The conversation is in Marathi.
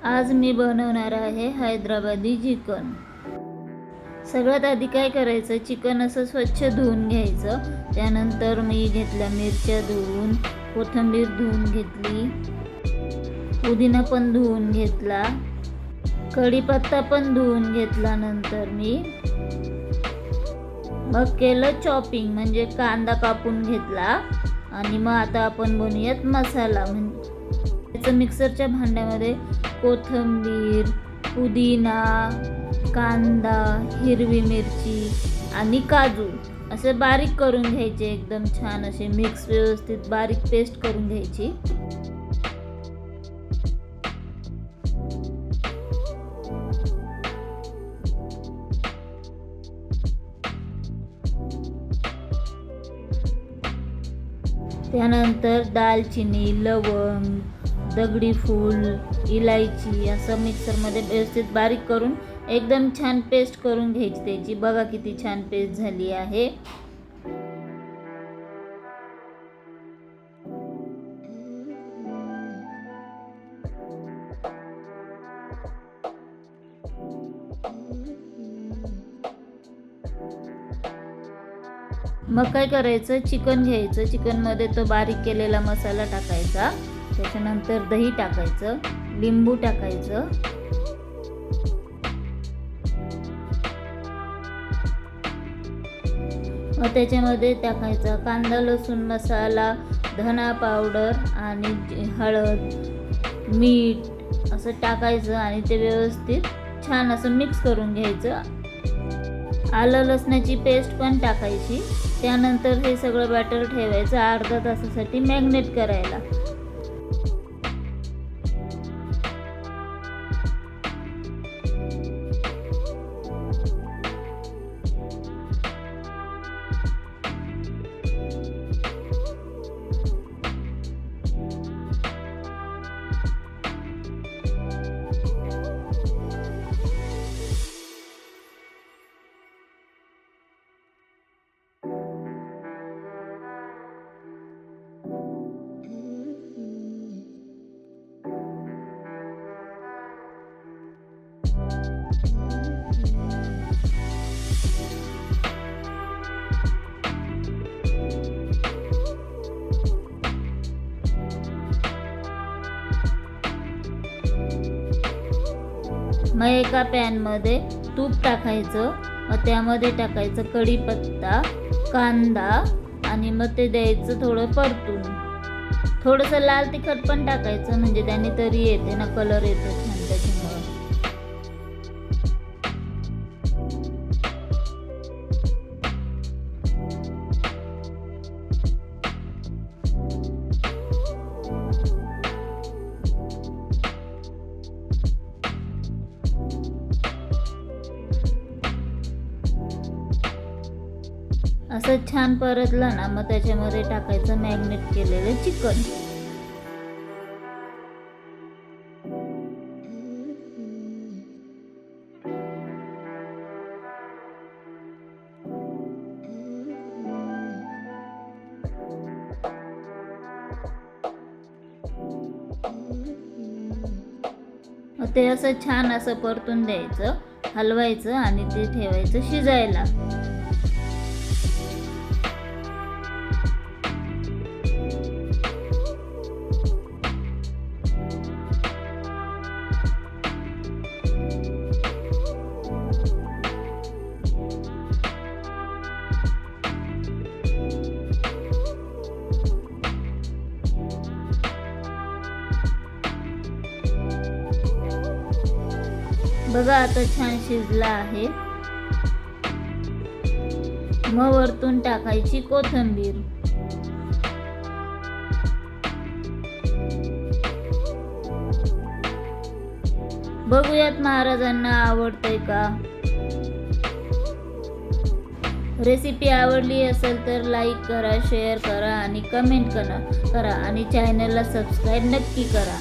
आज मी बनवणार आहे हैदराबादी चिकन। सगळ्यात आधी काय करायचं, चिकन असं स्वच्छ धुवून घ्यायचं। त्यानंतर मी घेतल्या मिरच्या धुवून, कोथिंबीर धुवून घेतली, पुदिना पण धुवून घेतला, कढीपत्ता पण धुवून घेतला। नंतर मी मग केलं चॉपिंग, म्हणजे कांदा कापून घेतला। आणि मग आता आपण बनवूयात मसाला। म्हणजे मिक्सरच्या भांड्यामध्ये कोथिंबीर, पुदिना, कांदा, हिरवी मिरची आणि काजू असे बारीक करून घ्यायचे। एकदम छान असे मिक्स व्यवस्थित बारीक पेस्ट करून घ्यायची। त्यानंतर दालचिनी, लवंग, दगडी फूल, इलायची असं मिक्सरमध्ये व्यवस्थित बारीक करून एकदम छान पेस्ट करून घ्यायची त्याची। बघा किती छान पेस्ट झाली आहे। मग काय करायचं, चिकन घ्यायचं, चिकनमध्ये तो बारीक केलेला मसाला टाकायचा। त्याच्यानंतर दही टाकायचं, लिंबू टाकायचं, मग त्याच्यामध्ये टाकायचा कांदा लसूण मसाला, धना पावडर आणि हळद, मीठ असं टाकायचं आणि ते व्यवस्थित छान असं मिक्स करून घ्यायचं। आलं लसणाची पेस्ट पण टाकायची। त्यानंतर हे सगळं बॅटर ठेवायचं अर्धा तासासाठी मॅग्नेट करायला। मग एका पॅनमध्ये तूप टाकायचं, मग त्यामध्ये टाकायचं कढीपत्ता, कांदा आणि मग ते द्यायचं थोडं परतून। थोडंसं लाल तिखट पण टाकायचं, म्हणजे त्याने तरी येते ना, कलर येतो छान त्याच्यामुळे। असं छान परतलं ना, मग त्याच्यामध्ये टाकायचं मॅग्नेट केलेलं चिकन। मग ते असं छान असं परतून द्यायचं, हलवायचं आणि ते ठेवायचं शिजायला। बघा आता छान शिजला आहे। मग वरतून टाकायची कोथिंबीर। बघूयात महाराजांना आवडतंय का। रेसिपी आवडली असेल तर लाईक करा, शेअर करा आणि कमेंट करा आणि चॅनलला सबस्क्राईब नक्की करा।